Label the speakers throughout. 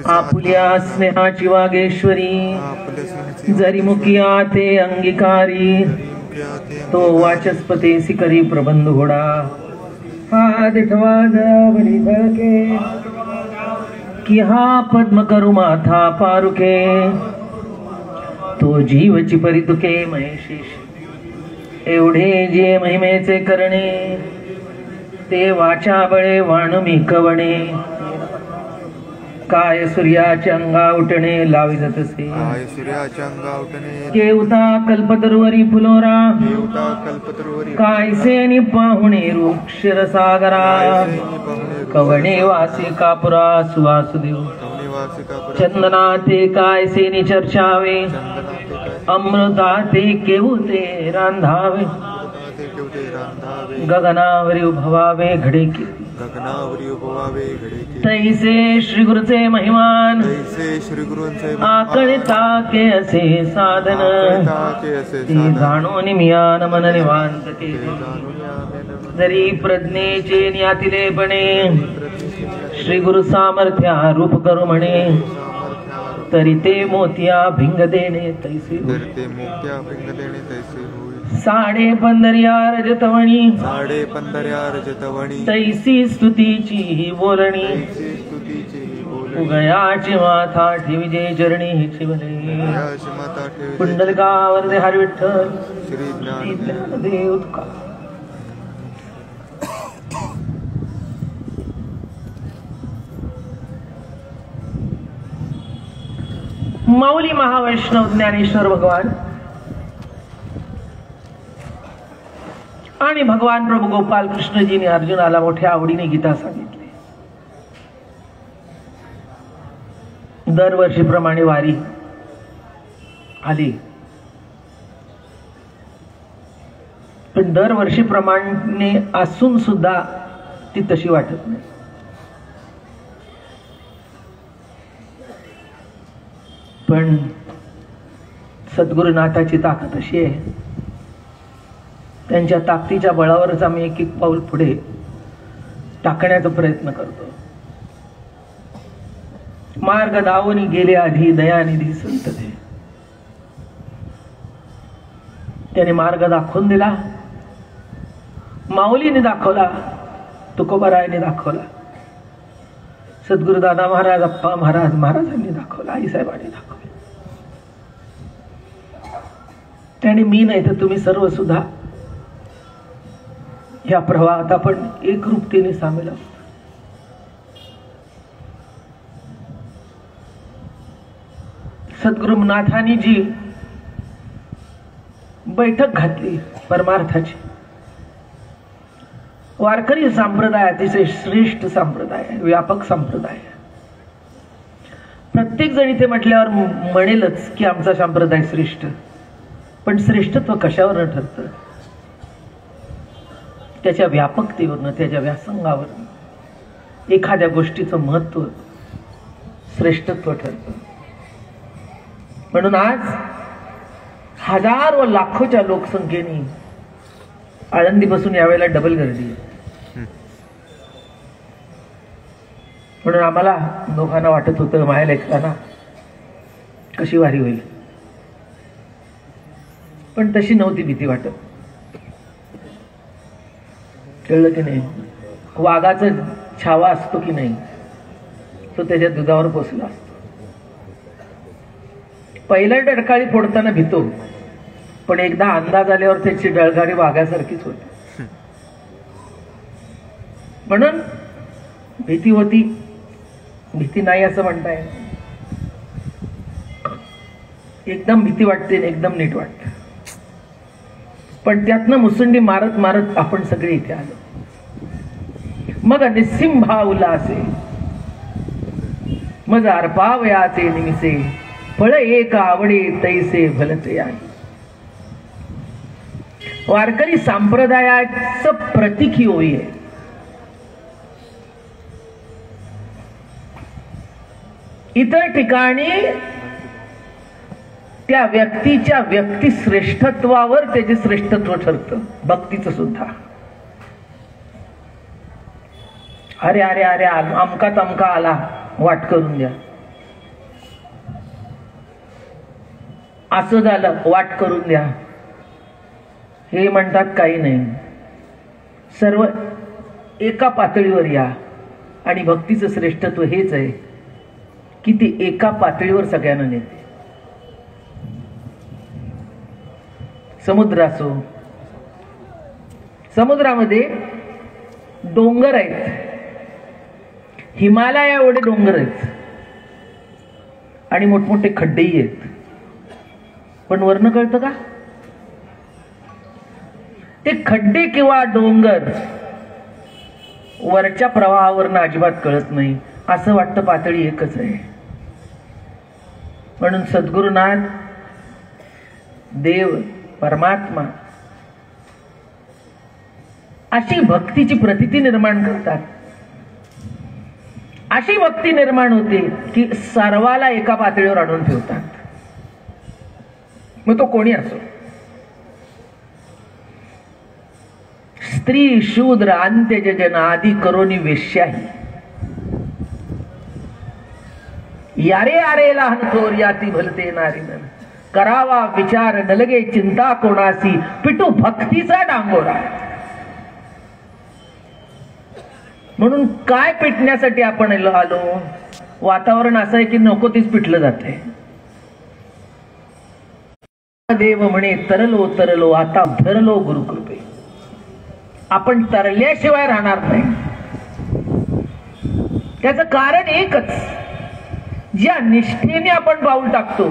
Speaker 1: आपुल्या स्नेहाची वागेश्वरी जरी मुकिया ते अंगीकारी तो वाचस्पती करी प्रबंध घोडा हा दिठवाजावरी धळके की हा पद्म करू माथा पारुके तो जीवची परितुके महेशीश एवढे जे महिमेचे करणे ते वाचा बळे वाण मी कवणे काय सूर्याच्या अंगा उठणे लावी जातसे केवता कल्पतरुवरी फुलोरा काय सेनी पाहुणे वृक्ष सागरा कवणे वासी कापुरा सुवासुदेव चंदना ते काय सेनी चर्चावे अमृता ते केवते रांधावे गगनावरी उभवावे घडे तैसे श्री गुरुचे महिमान आकळिता के असे साधन ते जाणून मियान मन निवांत केले जरी प्रज्ञेचे न्यातिले बने श्री गुरु सामर्थ्या रूप करू म्हणे तरी ते मोत्या भिंग देणे तैसे साडे पंधर्या रजतवणी तैसी स्तुतीची बोलणी उगयाची माथा ठेविजे चरणी हिची बले कुंडलकावर हरी विठ्ठल श्री ज्ञानदेव तुका माऊली महावैष्णव ज्ञानेश्वर भगवान आणि भगवान प्रभू गोपाल कृष्णजीने अर्जुनाला मोठ्या आवडीने गीता सांगितली. दरवर्षीप्रमाणे वारी आली, पण दरवर्षीप्रमाणे असून सुद्धा ती तशी वाटत नाही. पण सद्गुरुनाथाची ताकद अशी आहे, त्यांच्या ताकदीच्या बळावरच आम्ही एक एक पाऊल पुढे टाकण्याचा प्रयत्न करतो. मार्ग दावनी गेले आधी दयानिधी संत ते, त्याने मार्ग दाखवून दिला, माऊलीने दाखवला, तुकोबारायने दाखवला, सद्गुरुदादा महाराज अप्पा महाराजांनी दाखवला, आईसाहेबांनी दाखवला. त्याने मी नाही तर तुम्ही सर्व सुद्धा या प्रवाहात आपण एकरूपतेने सामील आहोत. सद्गुरुनाथांनी जी बैठक घातली परमार्थाची, वारकरी संप्रदाय अतिशय श्रेष्ठ संप्रदाय, व्यापक संप्रदाय. प्रत्येक जण इथे म्हटल्यावर म्हणेलच की आमचा संप्रदाय श्रेष्ठ, पण श्रेष्ठत्व कशावर ठरतं? त्याच्या व्यापकतेवरनं, त्याच्या व्यासंगावरनं एखाद्या गोष्टीचं महत्व, श्रेष्ठत्व ठरतं. म्हणून आज हजार व लाखोच्या लोकसंख्येने आळंदीपासून यावेळेला डबल गर्दी आहे. म्हणून आम्हाला दोघांना वाटत होतं माझ्या लेकरांना कशी वारी होईल, पण तशी नव्हती भीती वाटत. कळलं की नाही? वाघाचा छावा असतो की नाही, तो त्याच्या दुधावर पोचला असतो. पहिल्या डळकाळी फोडताना भीतो, पण एकदा अंदाज आल्यावर त्याची डळकाळी वाघासारखीच होती. म्हणून भीती होती, भीती नाही असं म्हणताय. एकदम भीती वाटते, एकदम नीट वाटते. पण त्यातनं मुसंडी मारत मारत आपण सगळे इथे आलो. मग निस्सिंभा उल्हासे मग अर्पावयाचे निमिसे फळ एक आवडे तैसे भलते आहे. वारकरी संप्रदायाचं प्रतीक ही होई आहे. इतर ठिकाणी त्या व्यक्तीच्या व्यक्ती श्रेष्ठत्वावर त्याचे श्रेष्ठत्व ठरतं, भक्तीचं सुद्धा. अरे अरे अरे अमका तमका आला, वाट करून द्या. असं झालं, वाट करून द्या. हे म्हणतात काही नाही, सर्व एका पातळीवर या. आणि भक्तीचं श्रेष्ठत्व हेच आहे की ती एका पातळीवर सगळ्यांना नेते. समुद्र असो, समुद्रामध्ये डोंगर आहेत, हिमालया एवढे डोंगर आहेत आणि मोठमोठे खड्डेही आहेत, पण वरनं कळतं का? ते खड्डे किंवा डोंगर वरच्या प्रवाहावरनं अजिबात कळत नाही. असं वाटतं पातळी एकच आहे. म्हणून सद्गुरुनाथ, देव, परमात्मा अशी भक्तीची प्रतीती निर्माण करतात. अशी भक्ती निर्माण होते की सर्वाला एका पातळीवर आणून ठेवतात. मग तो कोणी असो, स्त्री शूद्र अंत्यज जन आदि करोनी वेश्याही. यारे आरे लहान थोर याती भलते नारीन, करावा विचार नलगे चिंता कोणासी, पिटू भक्तीचा डांगोरा. म्हणून काय पिटण्यासाठी आपण आलो? वातावरण असं आहे की नको तीच पिटलं जाते. देव म्हणे तरलो तरलो आता धरलो गुरुकृपे. आपण तरल्याशिवाय राहणार नाही. त्याचं कारण एकच, ज्या निष्ठेने आपण पाऊल टाकतो.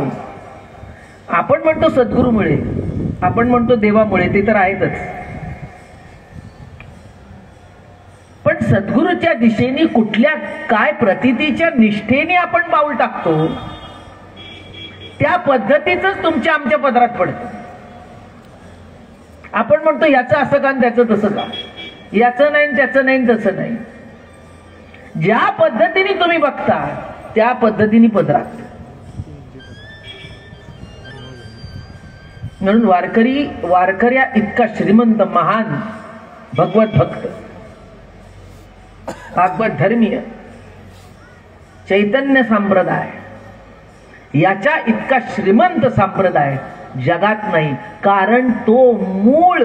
Speaker 1: आपण म्हणतो सद्गुरूमुळे, आपण म्हणतो देवामुळे, ते तर आहेतच, पण सद्गुरूच्या दिशेने कुठल्या काय प्रतितीच्या निष्ठेने आपण पाऊल टाकतो त्या पद्धतीच तुमच्या आमच्या पदरात पडतं. आपण म्हणतो याचं असं का, त्याचं तसं का, याचं नाही त्याचं नाही तसं नाही. ज्या पद्धतीने तुम्ही बघता त्या पद्धतीने पदरात. म्हणून वारकऱ्या इतका श्रीमंत महान भगवत भक्त, भागवत धर्मीय चैतन्य संप्रदाय, याच्या इतका श्रीमंत संप्रदाय जगात नाही. कारण तो मूळ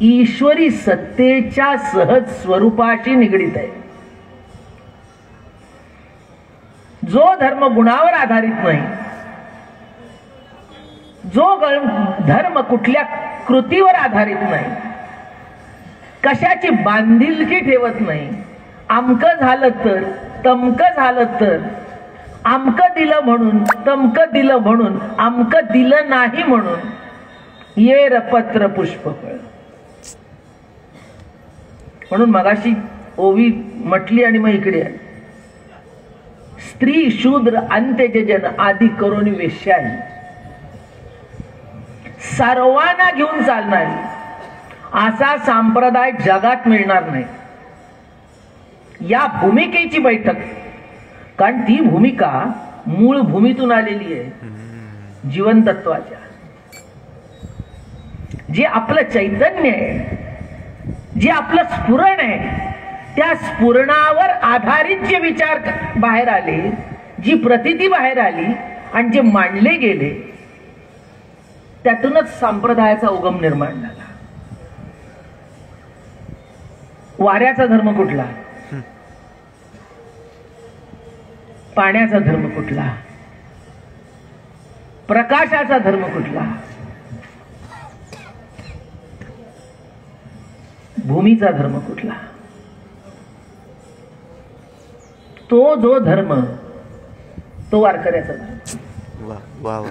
Speaker 1: ईश्वरी सत्तेच्या सहज स्वरूपाशी निगडित आहे. जो धर्म गुणावर आधारित नाही, जो धर्म कुठल्या कृतीवर आधारित नाही, कशाची बांधिलकी ठेवत नाही, आमकं झालं तर तमकं झालं तर, आमकं दिलं म्हणून तमकं दिलं म्हणून, आमकं दिलं नाही म्हणून, ये रपत्र पुष्पफळ. म्हणून मगाशी ओवी म्हटली आणि मग इकडे स्त्री शूद्र अंत्यज जन आदि करोनी वेश्याही. सर्वांना घेऊन चालणारी असा संप्रदाय जगात मिळणार नाही. या भूमिकेची बैठक, कारण ती भूमिका मूळ भूमीतून आलेली आहे, जीवन तत्वाच्या. जे आपलं चैतन्य आहे, जे आपलं स्फुरण आहे, त्या स्फुरणावर आधारित जे विचार बाहेर आले, जी प्रतिती बाहेर आली आणि जे मांडले गेले, त्यातूनच संप्रदायाचा उगम निर्माण झाला. वाऱ्याचा धर्म कुठला? पाण्याचा धर्म कुठला? प्रकाशाचा धर्म कुठला? भूमीचा धर्म कुठला? तो जो धर्म, तो वारकऱ्याचा धर्म.
Speaker 2: वाह वाह वाह.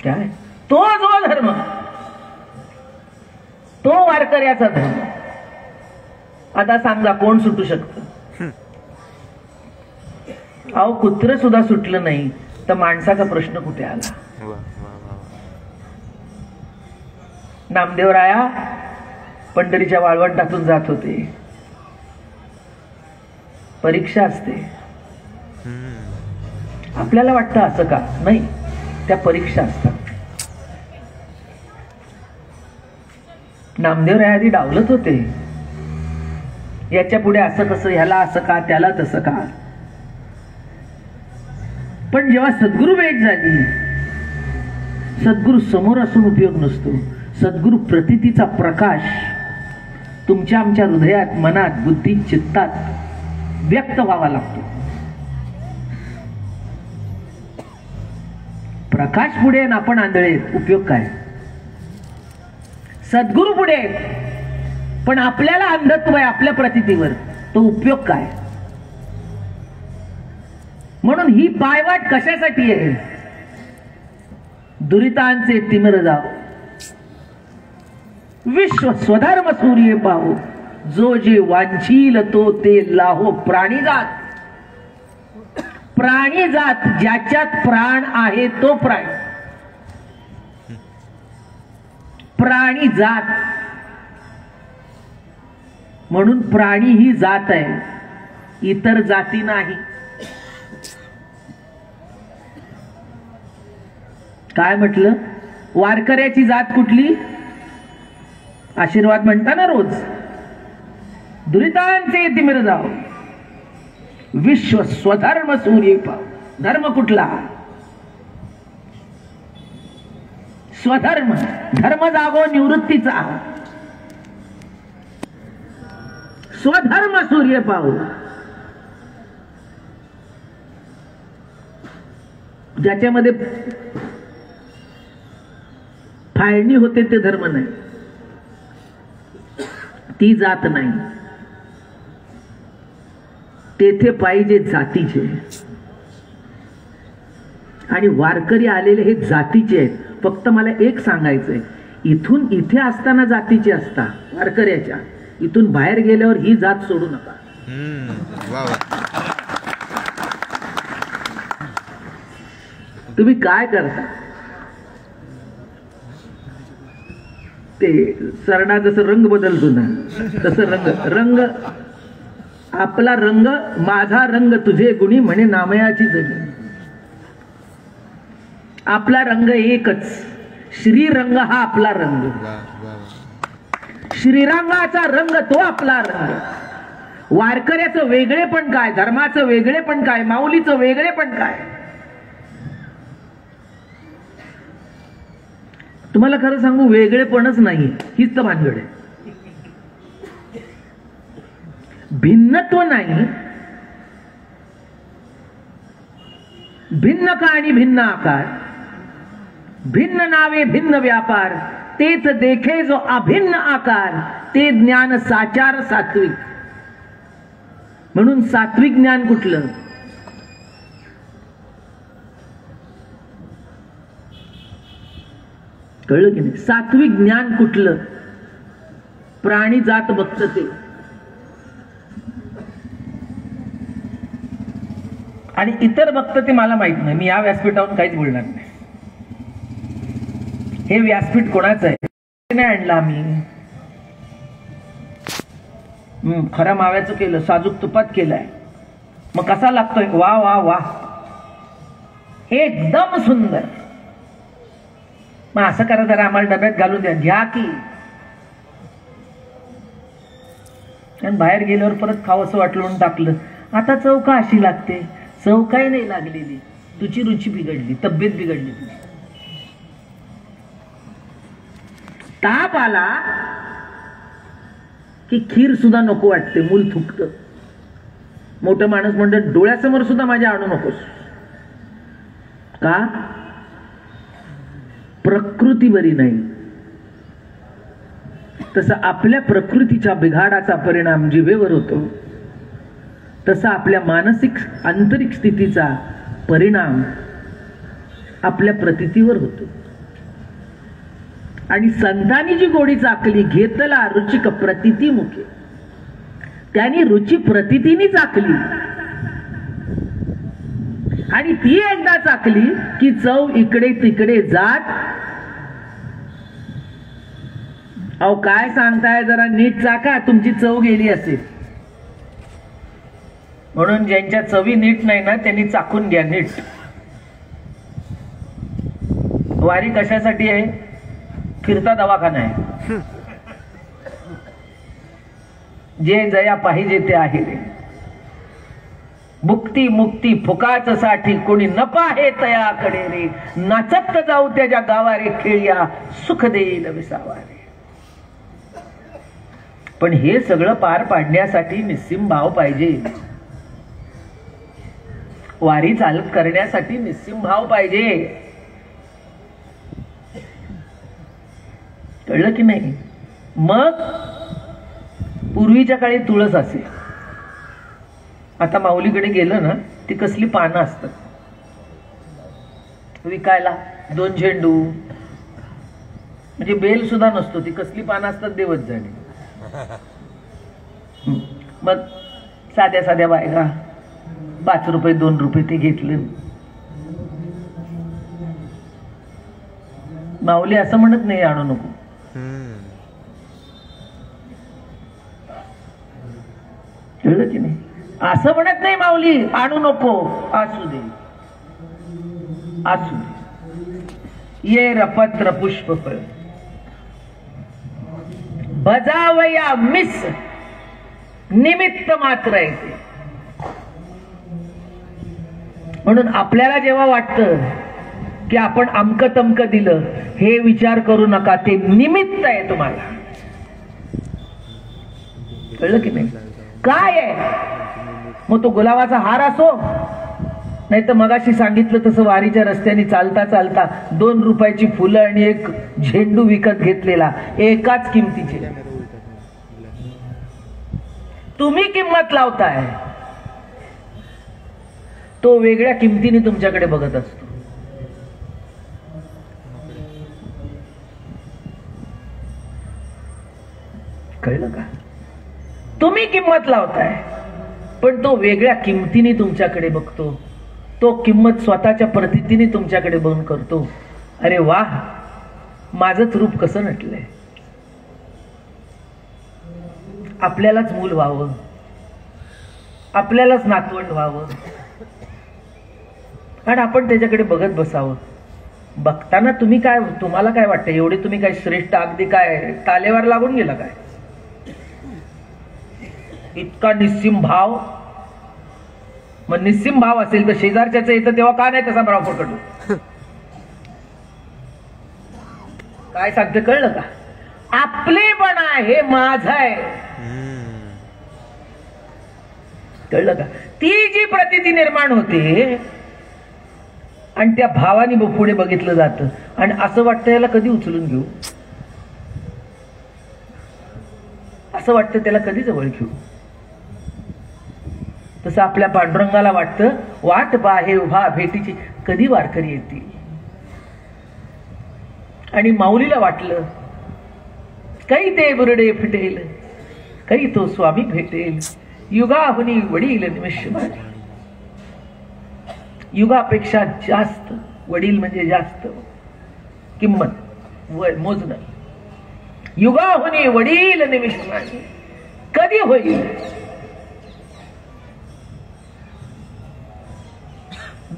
Speaker 1: काय तो जो धर्म, तो वारकऱ्याचा धर्म. आता सांगा कोण सुटू शकत? अहो कुत्र सुद्धा सुटलं नाही तर माणसाचा प्रश्न कुठे आला? नामदेवराया पंढरीच्या वाळवंटातून जात होते. परीक्षा असते. आपल्याला वाटतं असं का? नाही, त्या परीक्षा असतात. नामदेव राय आधी डावलत होते, याच्या पुढे असं कसं, ह्याला असं का, त्याला तसं का. पण जेव्हा सद्गुरु भेट झाली, सद्गुरु समोर असून उपयोग नसतो. सद्गुरु प्रतीतीचा प्रकाश तुमच्या आमच्या हृदयात, मनात, बुद्धीत, चित्तात व्यक्त व्हावा लागतो. प्रकाश पुढे आणि आपण आंधळे, उपयोग काय. सद्गुरु पुढे पण आपल्याला अंधत्व आहे आपल्या प्रतीतीवर, तो उपयोग काय. म्हणून ही पायवाट कशासाठी आहे. दुरितांचे तिमिर जाव, विश्व स्वधर्म सूर्य पाहो, जो जे वांछील तो ते लाहो. प्राणीजात, प्राणीजात ज्याच्यात प्राण आहे तो प्राणी. प्राणी जात म्हणून प्राणी ही जात आहे, इतर जाती नाही. काय म्हटलं. वारकऱ्याची जात कुठली. आशीर्वाद म्हणता ना रोज. दुरितांचे तिमिर जाव, विश्व स्वधर्म सूर्य पाव. धर्म कुठला. स्वधर्म. धर्म जागो निवृत्तीचा. स्वधर्म सूर्य पाव. ज्याच्यामध्ये फाळणी होते ते धर्म नाही, ती जात नाही. तेथे पाहिजे जातीचे. आणि वारकरी आलेले हे जातीचे आहेत. फक्त मला एक सांगायचंय, इथून इथे असताना जातीचे असता वारकऱ्याच्या, इथून बाहेर गेल्यावर ही जात सोडू नका. तुम्ही काय करता ते सरडा जसं रंग बदलतो ना, तसं रंग आपला रंग माझा रंग तुझे गुणी म्हणे नामयाची जगी. आपला रंग एकच, श्रीरंग हा आपला रंग. श्रीरंगाचा रंग तो आपला रंग. वारकऱ्याचं वेगळेपण काय, धर्माचं वेगळेपण काय, माऊलीचं वेगळेपण काय. तुम्हाला खरं सांगू, वेगळेपणच नाही, हीच तर भानगड आहे. भिन्नत्व नाही, भिन्न काणी भिन्न आकार, भिन्न नावे भिन्न व्यापार, तेच देखे जो अभिन्न आकार, ते ज्ञान साचार सात्विक. म्हणून सात्विक ज्ञान कुठलं. कळलं की नाही. सात्विक ज्ञान कुठलं. प्राणी जात बघत ते. आणि इतर बघत ते मला माहित नाही. मी या व्यासपीठावरून काहीच बोलणार नाही. हे व्यासपीठ कोणाचं आहे. नाही आणलं आम्ही. खऱ्या माव्याचं केलं, साजूक तुपात केलंय. मग कसा लागतोय. वा वा वा, एकदम सुंदर. मग असं करा जरा, आम्हाला डब्यात घालून द्या. घ्या की. आणि बाहेर गेल्यावर परत खावंसं वाटलं म्हणून टाकलं. आता चव का अशी लागते. चव काही नाही लागलेली, तुझी रुची बिघडली, तब्येत बिघडली. ताप आला की खीर सुद्धा नको वाटते, मूल थुकत. मोठं माणूस म्हणतं डोळ्यासमोर सुद्धा माझ्या आणू नकोस. का. प्रकृती बरी नाही. तसं आपल्या प्रकृतीच्या बिघाडाचा परिणाम जिभेवर होतो, तसा आपल्या मानसिक आंतरिक स्थितीचा परिणाम आपल्या प्रतीतीवर होतो. आणि संतांनी जी गोडी चाकली, घेतला रुचिक प्रतीती मुखे. त्यांनी रुची प्रतीतीने चाकली. आणि ती एकदा चाकली की चव इकडे तिकडे जात. अहो काय सांगताय, जरा नीट चाका, तुमची चव गेली असेल. म्हणून ज्यांच्या चवी नीट नाही ना, त्यांनी चाकून घ्या नीट. वारी कशासाठी आहे. फिरता दवाखाना आहे. जे जया पाहिजे ते आहे रे. मुक्ती मुक्ती फुकाच साठी कोणी न पाहे तयाकडे रे. नाचत जाऊ त्याच्या गावारे खेळ्या सुख देईल विसावा रे. पण हे सगळं पार पाडण्यासाठी निस्सीम भाव पाहिजे. वारी चालत करण्यासाठी निस्सीम भाव पाहिजे. कळलं की नाही. मग पूर्वीच्या काळी तुळस असे. आता माऊलीकडे गेलं ना, ती कसली पानं असतात विकायला. 2 झेंडू म्हणजे बेल सुद्धा नसतो, ती कसली पानं असतात देवच जाणे. मग साध्या साध्या बायका 5 रुपये 2 रुपये ते घेतलं. माऊली असं म्हणत नाही आणू नको. कळलं की नाही. असं म्हणत नाही माऊली आणू नको. असू दे असू दे. ये रपत्र पुष्प फळ बजावया मिस निमित्त मात्र आहे ते. म्हणून आपल्याला जेव्हा वाटतं की आपण अमकं तमकं दिलं, हे विचार करू नका, ते निमित्त आहे तुम्हाला. कळलं की नाही. काय आहे मग तो गुलाबाचा हार असो, नाही तर मगाशी सांगितलं तसं वारीच्या रस्त्याने चालता चालता 2 रुपयाची फुलं आणि 1 झेंडू विकत घेतलेला, एकाच किमतीचे. तुम्ही किंमत लावताय, तो वेगळ्या किमतीने तुमच्याकडे बघत असतो. कळलं का. तुम्ही किंमत लावताय पण तो वेगळ्या किमतीने तुमच्याकडे बघतो. तो किंमत स्वतःच्या प्रतीतीने तुमच्याकडे बघून करतो. अरे वाह, माझंच रूप कसं नटलंय. आपल्यालाच मूल व्हावं, आपल्यालाच नातवंड व्हावं आणि आपण त्याच्याकडे बघत बसावं. बघताना तुम्हाला काय वाटतं, एवढे तुम्ही काय श्रेष्ठ, अगदी काय तालेवर लागून गेला काय. इतका निस्सीम भाव. मग निस्सीम भाव असेल तर शेजारच्याच येतं तेव्हा का नाही तसा भाव पकडतो. काय सांगते कळलं का. आपलेपणा हे माझं आहे. कळलं का. ती जी प्रतीती निर्माण होते आणि त्या भावानी पुढे बघितलं जातं आणि असं वाटतं याला कधी उचलून घेऊ, असं वाटतं त्याला कधी जवळ घेऊ. तसं आपल्या पांडुरंगाला वाटतं वाट पाहे उभा भेटीची, कधी वारकरी येतील. आणि माऊलीला वाटलं काही ते बुरडे फिटेल, काही तो स्वामी भेटेल, युगाहुनी वडील निमिष माझे. युगापेक्षा जास्त वडील म्हणजे जास्त किंमत मोजणं. युगाहुनी वडील निमिष माझे कधी होईल.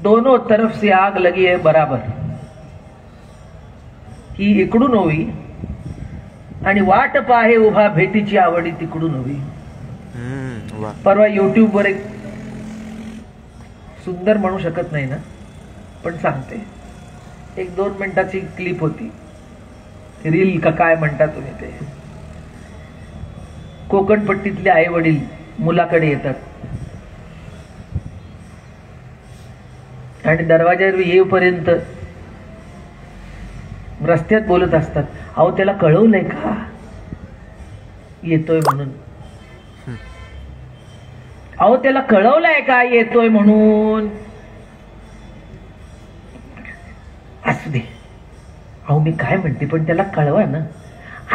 Speaker 1: दोनों तरफ से आग लगी है बराबर. ही इकडून होई आणि वाट पाहे उभा भेटीची आवडी तिकडून होई. परवा YouTube वर एक सुंदर म्हणू शकत नाही ना, पण सांगते, 1-2 मिनिटाची क्लिप होती, रील का काय म्हणता तुम्ही ते. कोकणपट्टीतले आई वडील मुलाकडे येतात आणि दरवाजावर येईपर्यंत रस्त्यात बोलत असतात, अहो त्याला कळवलंय का येतोय म्हणून, अहो त्याला कळवलंय का येतोय म्हणून. असू दे, अहो मी काय म्हणते पण त्याला कळवा ना.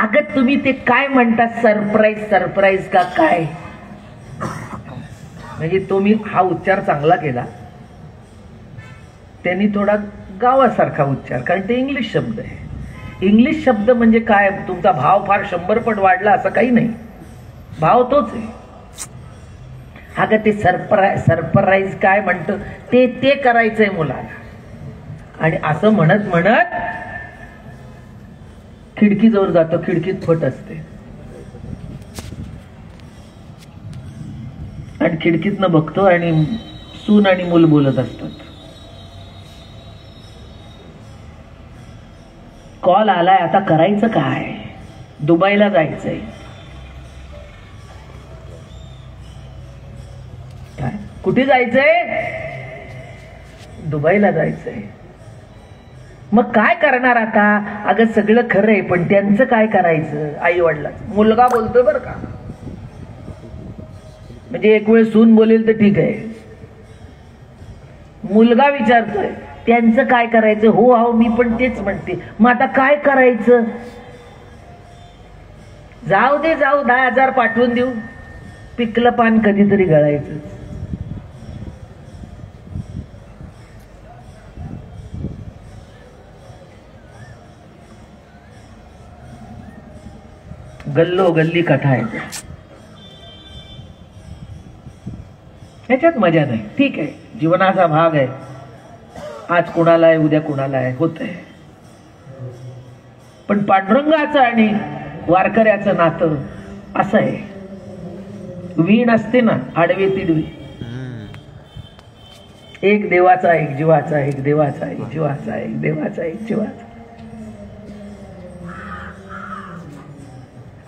Speaker 1: अगं तुम्ही ते काय म्हणता, सरप्राईज का काय. म्हणजे तो मी हा उच्चार चांगला केला, त्यांनी थोडा गावासारखा उच्चार, कारण ते इंग्लिश शब्द आहे. इंग्लिश शब्द म्हणजे काय, तुमचा भाव फार 100 पट वाढला असं काही नाही, भाव तोच आहे. अगं ते सरप्राईज काय म्हणतं ते करायचंय मुलाला. आणि असं म्हणत म्हणत खिडकीजवळ जातो, खिडकीत फट असते. आणि खिडकीतनं बघतो आणि सून आणि मूल बोलत असतात. कॉल आलाय, आता करायचं काय? दुबईला जायचंय. काय? कुठे जायचंय? दुबईला जायचंय. मग काय करणार आता? अगं सगळं खरंय, पण त्यांचं काय करायचं? आई वडिलांचं. मुलगा बोलतोय बरं का, म्हणजे एक वेळ सून बोलेल तर ठीक आहे. मुलगा विचारतोय त्यांचं काय करायचं? हो हो मी पण तेच म्हणते. मग आता काय करायचं? जाऊ दे, जाऊ 10,000 पाठवून देऊ, पिकलं पान कधीतरी गळायचं. गल्लो गल्ली कथा आहे. ह्याच्यात मजा नाही. ठीक आहे, जीवनाचा भाग आहे. आज कुणाला आहे, उद्या कुणाला आहे, होत आहे. पण पांडुरंगाचं आणि वारकऱ्याचं नातं असं आहे. वीण असते ना, आडवी तिडवी, एक देवाचा एक जीवाचा, एक देवाचा एक जीवाचा, एक देवाचा एक जीवाचा.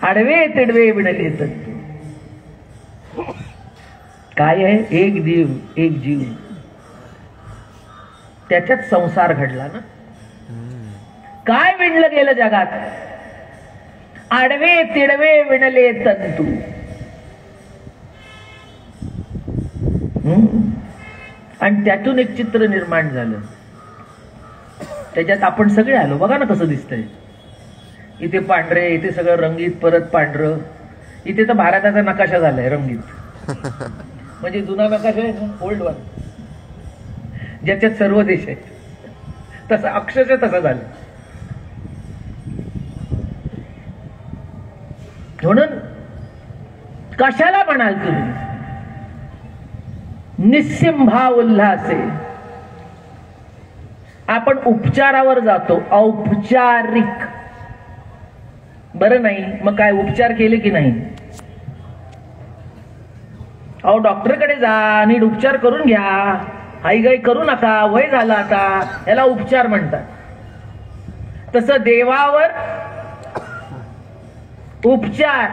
Speaker 1: आडवे तिडवे विणले तंतू. काय आहे? एक देव एक जीव, त्याच्यात संसार घडला ना. काय विणलं गेलं जगात? आडवे तिडवे विणले तंतू. आणि त्यातून एक चित्र निर्माण झालं. त्याच्यात आपण सगळे आलो. बघा ना कसं दिसतंय. इथे पांढरे, इथे सगळं रंगीत, परत पांढरं. इथे तर भारताचा नकाशा झालाय रंगीत. म्हणजे जुना नकाशा आहे ना, ओल्ड वन, ज्याच्यात सर्व देश आहेत. तसं अक्षरशः तसं झालं. म्हणून कशाला म्हणाल तुम्ही? निस्सिंभा उल्हासे. आपण उपचारावर जातो, औपचारिक. बरं नाही, मग काय उपचार केले की नाही? अहो डॉक्टरकडे जा, नीट उपचार करून घ्या. हायगाई करू नका, वय झालं आता, याला उपचार म्हणतात. तसं देवावर उपचार,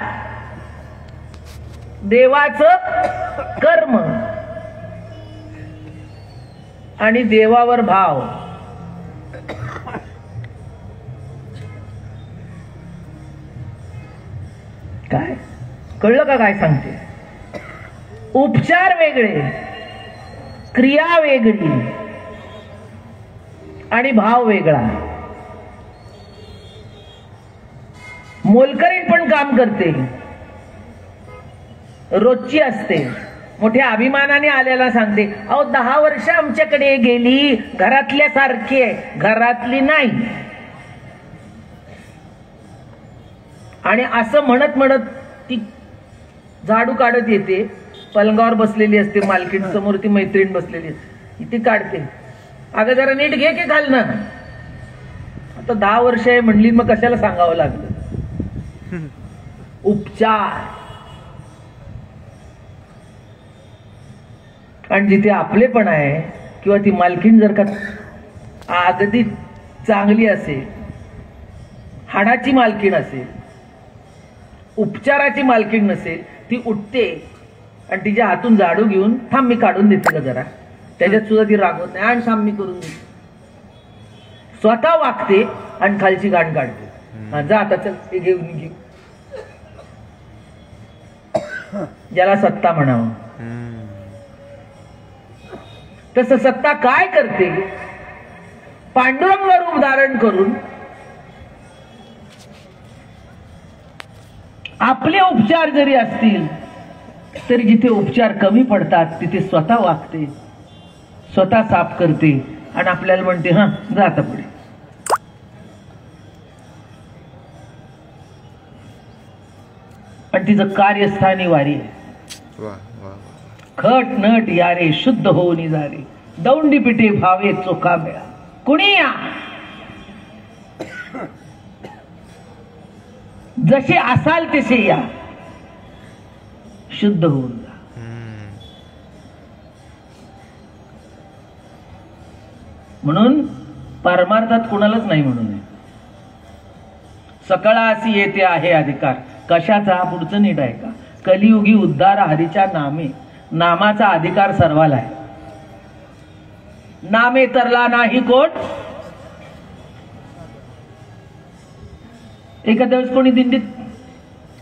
Speaker 1: देवाचं कर्म आणि देवावर भाव. काय कळलं का काय सांगते? उपचार वेगळे, क्रिया वेगळी आणि भाव वेगळा. मोलकरीण पण काम करते, रोजची असते. मोठ्या अभिमानाने आलेला सांगते, अहो 10 वर्ष आमच्याकडे गेली, घरातल्या सारखी आहे. घरातली नाही. आणि असं म्हणत म्हणत ती झाडू काढत येते. पलंगावर बसलेली असते मालकीण समोर, ती मैत्रीण बसलेली असते, ती काढते. अगं जरा नीट घे की खालनं. आता 10 वर्ष आहे म्हणली, मग कशाला सांगावं लागलं? उपचार. आणि जिथे आपलेपण आहे, किंवा ती मालकीण जर का अगदी चांगली असेल, हाडाची मालकीण असेल, उपचाराची मालकीण नसेल, ती उठते आणि तिच्या हातून झाडू घेऊन, थांब मी काढून देते का जरा, त्याच्यात सुद्धा ती रागवत नाही, आणि थांब मी करून देते. स्वतः वागते आणि खालची घाण काढते. जा आता चल, ते घेऊन घे. ज्याला सत्ता म्हणावं. तसं सत्ता काय करते? पांडुरंग रूप धारण करून आपले उपचार जरी असतील तरी जिथे उपचार कमी पडतात तिथे स्वतः वागते, स्वतः साफ करते आणि आपल्याला म्हणते, हा जा आता पुढे. आणि तिचं कार्यस्थानी वारी आहे. खट नट यारे शुद्ध होऊन जारे, दौंडी पिटे भावे चोखा मेळा. कुणी या, जसे असाल तसे या, शुद्ध होऊन जा. म्हणून परमार्थात कुणालाच नाही म्हणू नये. सकळा अशी येते आहे अधिकार. कशाचा? पुढचं नीट आहे का? कलियुगी उद्धार हरीच्या नामे. नामाचा अधिकार सर्वाला आहे. नामे तरला नाही कोण. एखाद्या वेळेस कोणी दिंडीत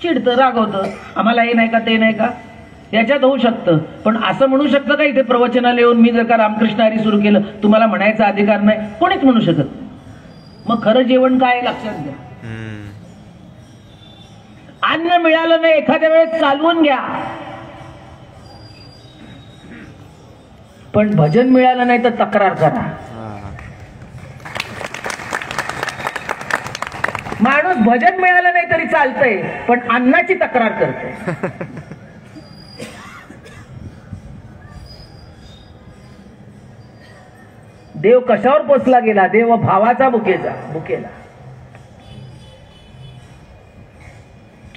Speaker 1: चिडतं, रागवतं, आम्हाला हे नाही का ते नाही का, याच्यात होऊ शकतं. पण असं म्हणू शकतं का इथे प्रवचनाला येऊन मी जर का रामकृष्ण हरी सुरू केलं तुम्हाला म्हणायचा अधिकार नाही? कोणीच म्हणू शकत नाही. मग खरं जेवण काय लक्षात घ्या. अन्न मिळालं नाही एखाद्या वेळेस चालवून घ्या, पण भजन मिळालं नाही तर तक्रार करा. माणूस भजन मिळालं नाही तरी चालतंय, पण अन्नाची तक्रार करते. देव कशावर पोचला गेला? देव भावाचा भुकेला.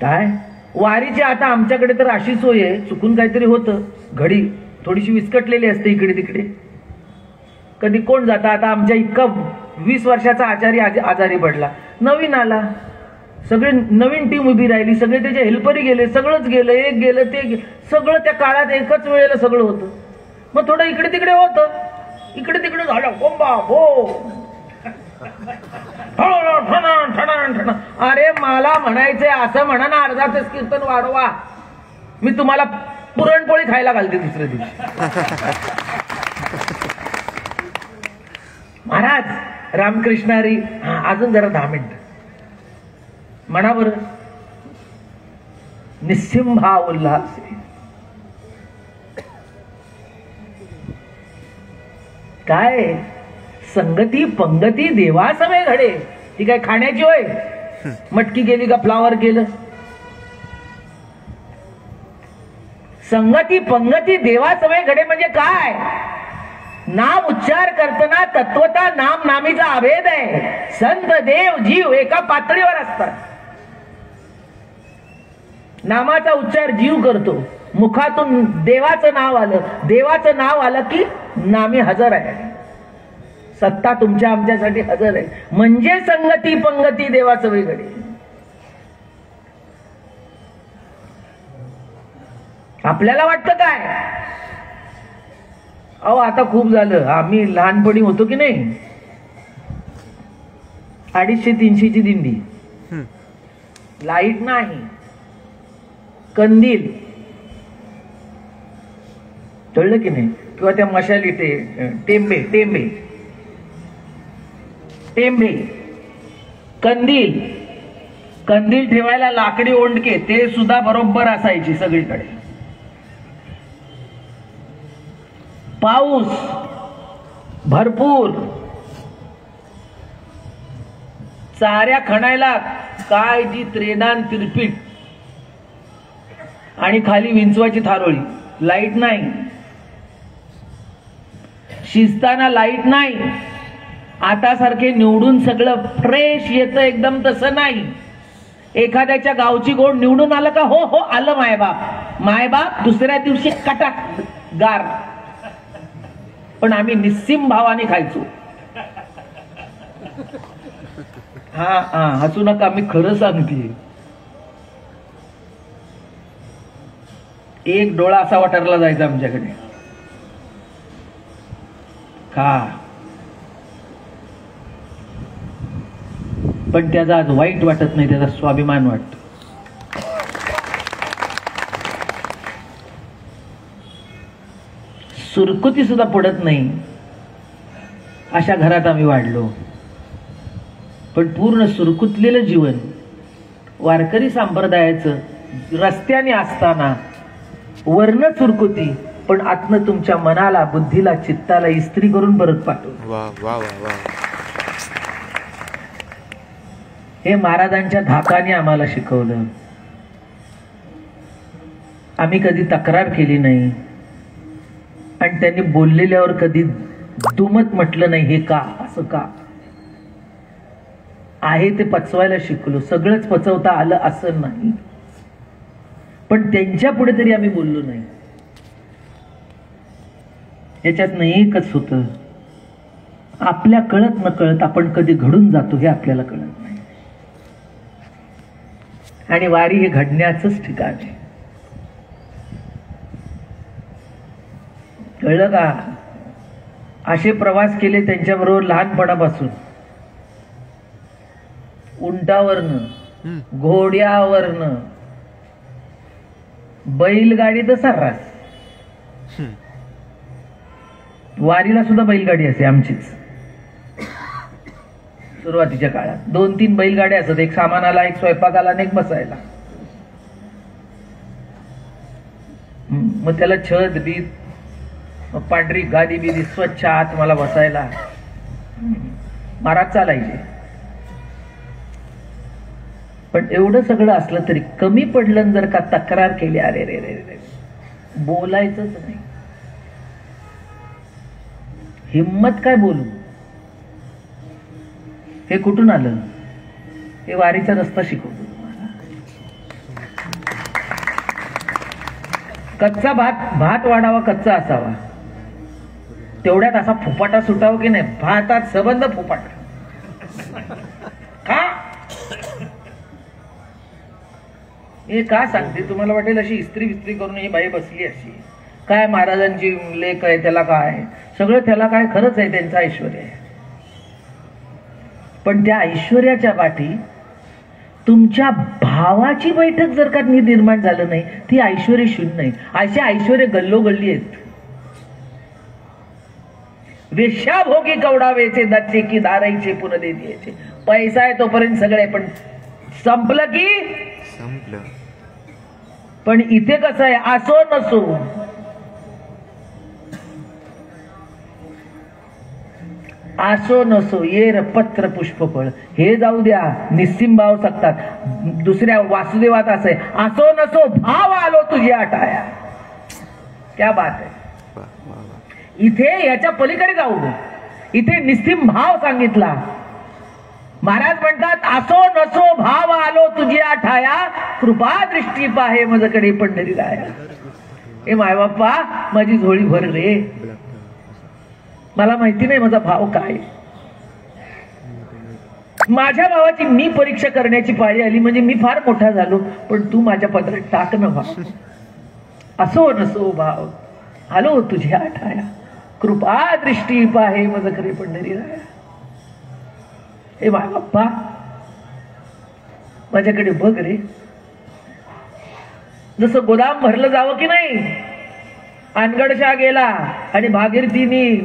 Speaker 1: काय वारीची आता आमच्याकडे तर अशी सोय आहे, चुकून काहीतरी होतं, घडी थोडीशी विस्कटलेली असते इकडे तिकडे, कधी कोण जाता. आता आमच्या इतका 20 वर्षाचा आचारी आजारी पडला, नवीन आला, सगळे नवीन टीम उभी राहिली, सगळे त्याचे हेल्परी गेले, सगळंच गेलं, एक गेलं ते सगळं त्या काळात एकाच वेळेला सगळं होतं. मग थोडं इकडे तिकडे होतं, इकडे तिकडे झालं कोंबा हो. अरे मला म्हणायचंय असं म्हणा ना, अर्धा तास कीर्तन वाढवा, मी तुम्हाला पुरणपोळी खायला घालते दुसऱ्या दिवशी. महाराज रामकृष्ण हरी, अजून जरा 10 मिनिट म्हणा बरं. निस्सिंहा उल्हास. काय संगती पंगती देवासमय घडे. ती काय खाण्याची होय? मटकी गेली का फ्लावर केलं? संगती पंगती देवासमय घडे म्हणजे काय? नाम उच्चार करताना तत्वता नाम नामीचा अभेद आहे. संत देव जीव एका पातळीवर असतात. नामाचा उच्चार जीव करतो, मुखातून देवाचं नाव आलं, देवाचं नाव आलं की नामी हजर आहे, सत्ता तुमच्या आमच्यासाठी हजर आहे. म्हणजे संगती पंगती देवाचं वेगळे. आपल्याला वाटतं काय, अहो आता खूप झालं. आम्ही लहानपणी होतो की नाही, 250-300ची दिंडी, लाईट नाही, कंदील, कळलं की नाही, किंवा त्या मशाली टेंबे टेंबे टेंबे, कंदील, कंदील ठेवायला लाकडी ओंडके, ते सुद्धा बरोबर असायची सगळीकडे. पाऊस भरपूर, चाऱ्या खणायला काय जी त्रेदान तिरपीट, आणि खाली विंचवाची थारोळी. लाईट नाही, शिजताना लाईट नाही. आता सारखे निवडून सगळं फ्रेश येतं एकदम, तसं नाही. एखाद्याच्या गावची गोड निवडून आलं का हो हो आलं मायबाप, मायबाप दुसऱ्या दिवशी कटाक गार. पण आम्ही निस्सिम भावाने खायचो. हा हा हसू नका, मी खरं सांगते. एक डोळा असा वाटरला जायचा आमच्याकडे का, पण त्याचा आज वाईट वाटत नाही, त्याचा स्वाभिमान वाटतो. सुरकुती सुद्धा पडत नाही अशा घरात आम्ही वाढलो. पण पूर्ण सुरकुतलेलं जीवन वारकरी संप्रदायाचं, रस्त्याने असताना वर्ण सुरकुती, पण आतनं तुमच्या मनाला, बुद्धीला, चित्ताला इस्त्री करून परत पाठवतो. हे महाराजांच्या धाकाने आम्हाला शिकवलं. आम्ही कधी तक्रार केली नाही, आणि त्यांनी बोललेल्यावर कधी दुमत म्हटलं नाही. हे का, असं का आहे ते पचवायला शिकलो. सगळंच पचवता आलं असं नाही, पण त्यांच्या पुढे तरी आम्ही बोललो नाही. याच्यातनं एकच होतं, आपल्या कळत न कळत आपण कधी घडून जातो हे आपल्याला कळत नाही. आणि वारी हे घडण्याचंच ठिकाण आहे. कळलं का? असे प्रवास केले त्यांच्याबरोबर लहानपणापासून, उंटावरनं, घोड्यावरनं, बैलगाडी तर सर्रास. वारीला सुद्धा बैलगाडी असे आमचीच. सुरुवातीच्या काळात 2-3 बैलगाड्या असत, एक सामानाला, एक स्वयंपाकाला आणि एक बसायला. मग त्याला छत बीत, मग पांढरी गादी बिदी स्वच्छ आत मला बसायला. महाराज चालायचे. पण एवढं सगळं असलं तरी कमी पडलं जर का तक्रार केली, अरे रे रे रे, बोलायचंच नाही. हिम्मत काय बोलू? हे कुठून आलं? हे वारीचा रस्ता शिकवतो तुम्हाला. कच्चा भात वाढावा, कच्चा असावा. तेवढ्यात असा फुपाटा सुटावा की नाही? भातात सबंध फुपाटा. का? हे का सांगते? तुम्हाला वाटेल अशी इस्त्री विस्त्री करून ही बाई बसली अशी, काय महाराजांची लेख आहे, त्याला काय सगळं, त्याला काय खरंच आहे, त्यांचं ऐश्वर्य आहे. पण त्या ऐश्वर्याच्या पाठी तुमच्या भावाची बैठक जर का निर्माण झालं नाही, ती ऐश्वर्य शून्य नाही. असे ऐश्वर्य गल्लोगल्ली आहेत. वेश्याभोगी कवडावेचे, दाचे की दाराईचे पुनदे द्यायचे. पैसा आहे तोपर्यंत सगळे, पण संपलं की संपलं. पण इथे कसं आहे, असो नसो, असो नसो, येर पत्र पुष्पफळ, हे जाऊ द्या, निस्सिम भाव सांगतात. दुसऱ्या वासुदेवात असं आहे, असो नसो भाव आलो तुझी आटाया. क्या बात आहे. इथे याच्या पलीकडे जाऊ, इथे निस्सिम भाव सांगितला. महाराज म्हणतात, असो नसो भाव आलो तुझी आठाया, कृपा दृष्टी पाहे माझ्याकडे पंढरी राया. हे माय बाप्पा, माझी झोळी भर रे. मला माहिती नाही माझा भाव काय. माझ्या भावाची मी परीक्षा करण्याची पाळी आली म्हणजे मी फार मोठा झालो, पण तू माझ्या पदरात टाक न भाव. असो नसो भाव आलो तुझ्या आठाया, कृपा दृष्टी पाहे माझ्याकडे पंढरी राया. हे माय बाप्पा, माझ्याकडे बघ रे. जसं गोदाम भरलं जावं की नाही. अनगडशा गेला आणि भागीरथीनी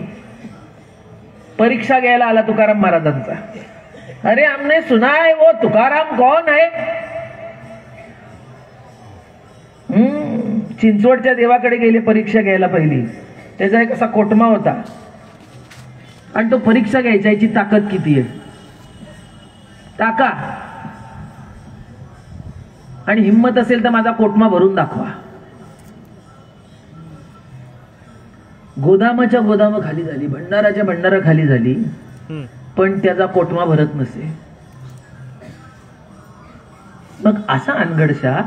Speaker 1: परीक्षा घ्यायला आला तुकाराम महाराजांचा. अरे हमने सुना है वो तुकाराम कौन है. चिंचवडच्या देवाकडे गेले परीक्षा घ्यायला. पहिली त्याचा एक असा कोटमा होता आणि तो परीक्षा घ्यायचा, याची ताकद किती आहे टाका, आणि हिम्मत असेल तर माझा कोटमा भरून दाखवा. गोदामाच्या गोदाम खाली झाली, भंडाराच्या भंडारा खाली झाली, पण त्याचा कोटमा भरत नसे. मग असा अनगडशा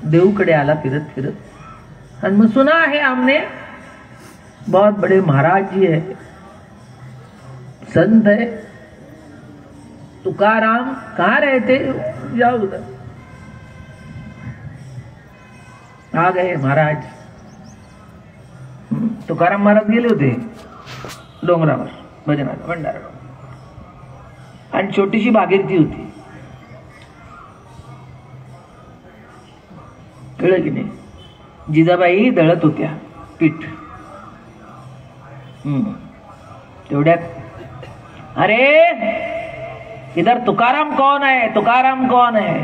Speaker 1: देऊकडे आला फिरत फिरत, आणि मग सुना है हमने बहुत बड़े महाराज जी है, संत है तुकाराम, कहाँ रहते, जाओ उधर. आ गए महाराज. तुकाराम महाराज गेले होते डोंगरावर भजनाला, भंडारा, आणि छोटीशी भागीरथी होती. कळलं की नाही. जिजाबाई दळत होत्या पीठ. तेवढ्यात, अरे इधर तुकाराम कौन है, तुकाराम कौन है.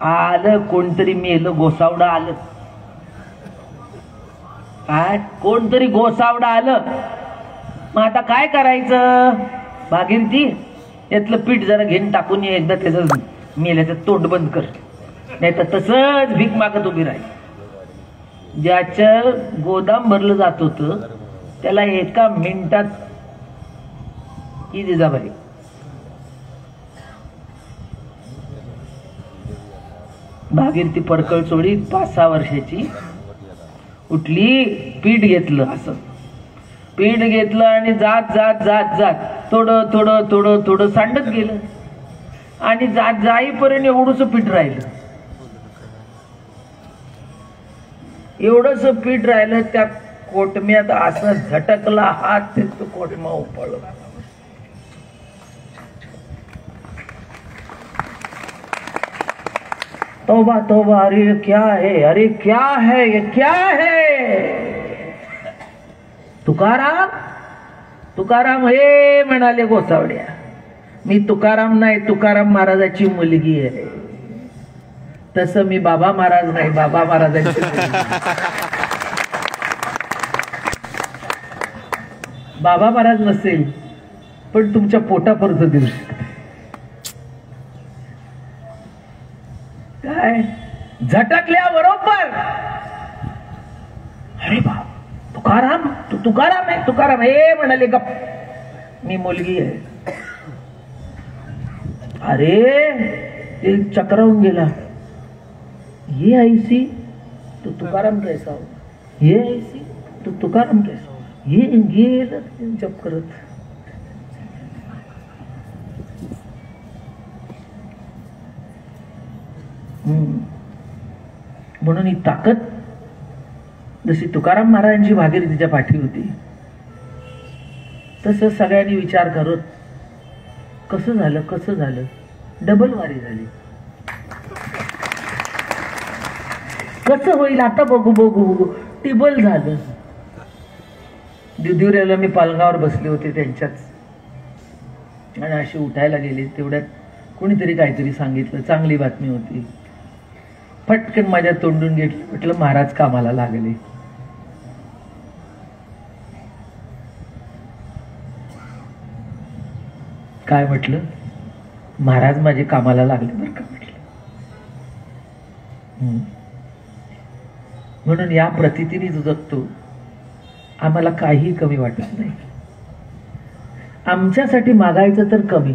Speaker 1: आलं कोणतरी मेलं, गोसावडा आलं. काय कोणतरी गोसावडा आलं. मग आता काय करायचं. भागीरथी, यातलं पीठ जरा घेऊन टाकून ये, एकदा त्याचं मेल्याचं तोंड बंद कर, नाही तर तसंच भीक मागत उभी राहील. ज्याचं गोदाम भरलं जात होतं त्याला एका मिनिटात ही जिजाबाई. भागीरथी परकळ चोळी 5-6 वर्षाची, उठली, पीठ घेतलं असं, पीठ घेतलं आणि जात जात जात जात थोडं थोडं थोडं थोडं सांडत गेलं आणि जात जाईपर्यंत एवढंच पीठ राहिलं. एवढंच पीठ राहिलं. त्या कोटम्यात असं झटकला हात, ते तो कोटमा उपळला. तौबा तौबा, अरे ये क्या है, अरे क्या है, ये क्या है. तुकाराम तुकाराम हे म्हणाले गोसावड्या, मी तुकाराम नाही, तुकाराम महाराजाची मुलगी आहे. तसं मी बाबा महाराज नाही, बाबा महाराजांची बाबा महाराज नसेल पण तुमच्या पोटापर्यंत देऊ शकते. काय झटकल्या बरोबर, अरे बा तुकाराम, तू तुकाराम आहे, तुकाराम हे म्हणाले गप, मी मुलगी आहे. अरे ते चक्रावून गेला. ये ऐसी तो तुकाराम कैसा हो, ये ऐसी तो तुकाराम कैसा हो, ये गेलं जप करत. म्हणून ही ताकद जशी तुकाराम महाराजांची भागीरथीच्या पाठी होती, तसं सगळ्यांनी विचार करत कसं झालं कसं झालं, डबल वारी झाली. कसं होईल आता बघू बघू बघू, टिबल झालं. दिवरेला मी पालगावर बसले होते त्यांच्याच, आणि अशी उठायला गेले. तेवढ्यात कोणीतरी काहीतरी सांगितलं, चांगली बातमी होती. पटकन माझ्या तोंडून घेतलं, म्हटलं महाराज कामाला लागले. काय म्हटलं, महाराज माझे कामाला लागले बरं का म्हटलं. म्हणून या प्रतीतीने जगतो, आम्हाला काही कमी वाटत नाही. आमच्यासाठी मागायचं तर कमी,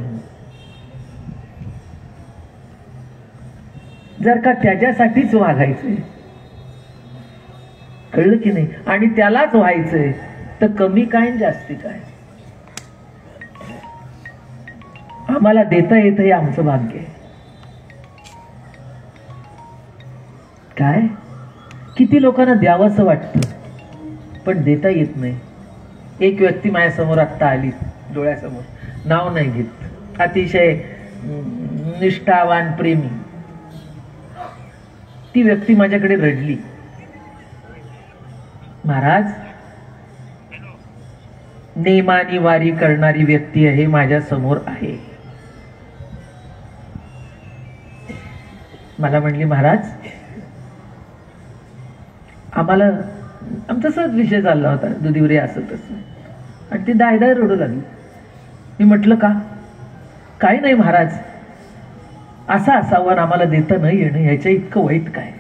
Speaker 1: जर का त्याच्यासाठीच वागायचंय, कळलं की नाही, आणि त्यालाच व्हायचंय, तर कमी काय जास्ती काय. आम्हाला देता येत हे आमचं भाग्य आहे. काय किती लोकांना द्यावंसं वाटतं पण देता येत नाही. एक व्यक्ती माझ्यासमोर आत्ता आली, डोळ्यासमोर, नाव नाही घेत, अतिशय निष्ठावान प्रेमी. ती व्यक्ती माझ्याकडे रडली, महाराज नेमानी वारी करणारी व्यक्ती आहे माझ्या समोर आहे. मला म्हणली, महाराज आम्हाला, आमचा सहज विषय चालला होता, दुधीवरे असं तसं, आणि ती दायदाय रडू लागली. मी म्हटलं का, काही नाही महाराज, असा असावा आम्हाला देता न येणं, ह्याच्या इतकं वाईट काय.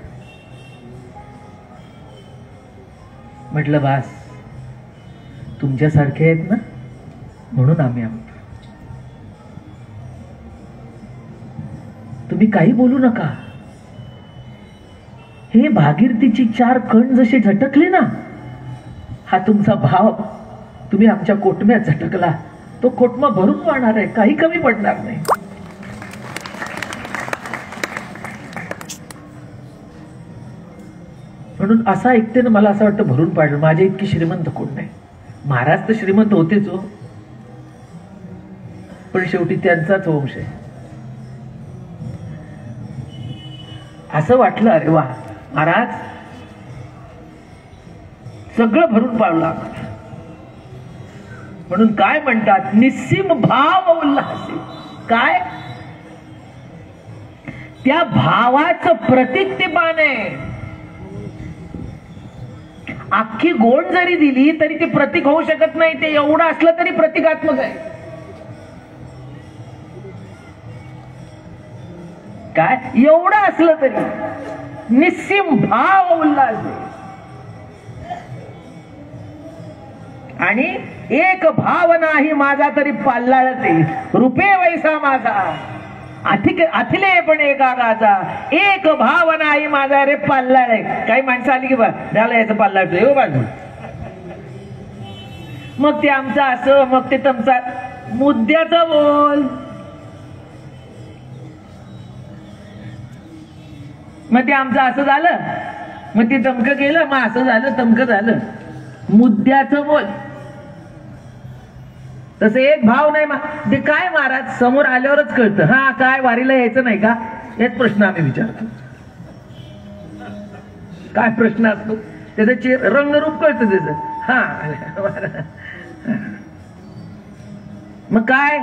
Speaker 1: म्हटलं बास, तुमच्यासारखे आहेत ना म्हणून आम्ही आहोत. तुम्ही काही बोलू नका. हे भागीरथीची 4 कण जसे झटकले ना, हा तुमचा भाव तुम्ही आमच्या कोटम्यात झटकला, तो कोटमा भरून वाहणार आहे, काही कमी पडणार नाही. म्हणून असा ऐकतेनं मला असं वाटतं भरून पाडलं. माझ्या इतकी श्रीमंत कोण नाही. महाराज तर श्रीमंत होतेच हो, पण शेवटी त्यांचाच वंश आहे. असं वाटलं, अरे वा महाराज सगळं भरून पाडलं आम्हाला. म्हणून काय म्हणतात, निस्सीम भाव उल्हासी. काय त्या भावाचं प्रतीक ते पान आहे. अख्खी गोंड जरी दिली तरी ते प्रतीक होऊ शकत नाही. ते एवढं असलं तरी प्रतिकात्मक आहे. काय एवढं असलं तरी निस्सीम भाव उल्हास. आणि एक भाव नाही माझा तरी पाल्लाळते, रुपे वैसा माझा अथिले पण एकागाचा. एक भाव नाही माझा रे पाल्लाळ. काही माणसं आली की बा झालं याचं पाल्लाळतोय हो बाजू. मग ते आमचं असं, मग ते तमचा. मुद्द्याचं बोल. मग ते आमचं असं झालं, मग ते तमकं गेलं, मग असं झालं, तमकं झालं. मुद्द्याचं बोल. तसं एक भाव नाही. ते काय महाराज समोर आल्यावरच कळतं. हा काय वारीला यायचं नाही का, हेच प्रश्न आम्ही विचारतो. काय प्रश्न असतो त्याचं, रंगरूप कळतं त्याचं. हा मग काय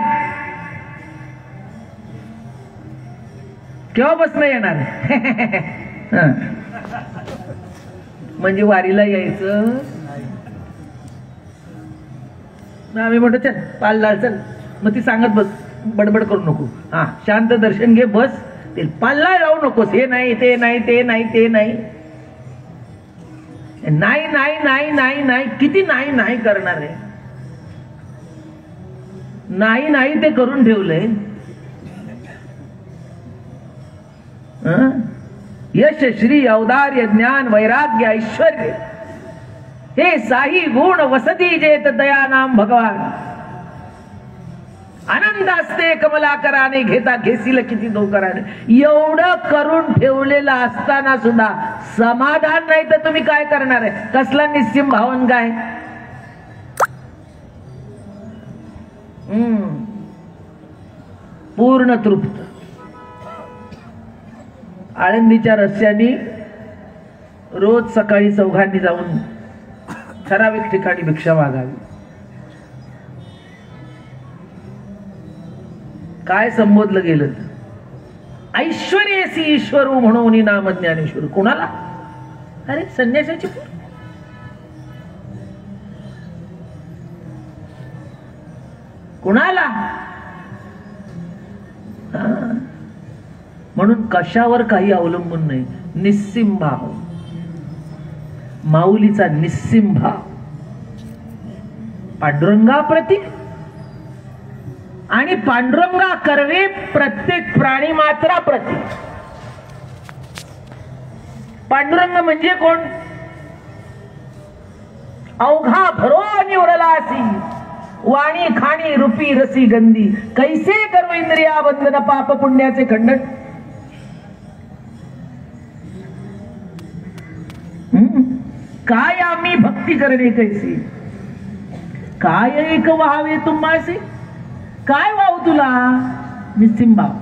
Speaker 1: केव्हापासून येणार म्हणजे वारीला यायचं. आम्ही म्हणतो चल पालला चल, मग ती सांगत बस, बडबड करू नको. हा शांत दर्शन घे, बस. ते पालला जाऊ नकोस, हे नाही ते नाही ते नाही ते नाही नाही नाही नाही नाही नाही. किती नाही नाही करणार आहे. नाही नाही ते करून ठेवलंय. यश श्री औदार्य ज्ञान वैराग्य ऐश्वर्य हे साही गुण वसती जेत दया नाम भगवान. आनंद असते कमलाकराने घेता घेसील किती दोकराने. एवढं करून ठेवलेलं असताना सुद्धा समाधान नाही तर तुम्ही काय करणार आहे. कसला निस्सिम भावन काय. पूर्ण तृप्त. आळंदीच्या रस्त्यानी रोज सकाळी चौघांनी जाऊन ठराविक ठिकाणी भिक्षा मागावी. काय संबोधलं गेलं, ऐश्वर्यसी ईश्वरू म्हणून नाम ज्ञानेश्वर. कोणाला. अरे संन्यासाची पोर. कोणाला. म्हणून कशावर काही अवलंबून नाही. निस्सिम भाव. माऊलीचा निस्सिम भाव. पांडुरंगाप्रती आणि पांडुरंगा कर्वे प्रत्येक प्राणी मात्राप्रती. पांडुरंग म्हणजे कोण. अवघा भरो निवरलासी वाणी खाणी रूपी रसी गंधी कैसे करू इंद्रिया बंधन पाप पुण्याचे खंडन. काय आम्ही भक्ती करणे कैसी. काय एक व्हावे तुम्हासी. काय वाहू तुला. निस्सिम भाव.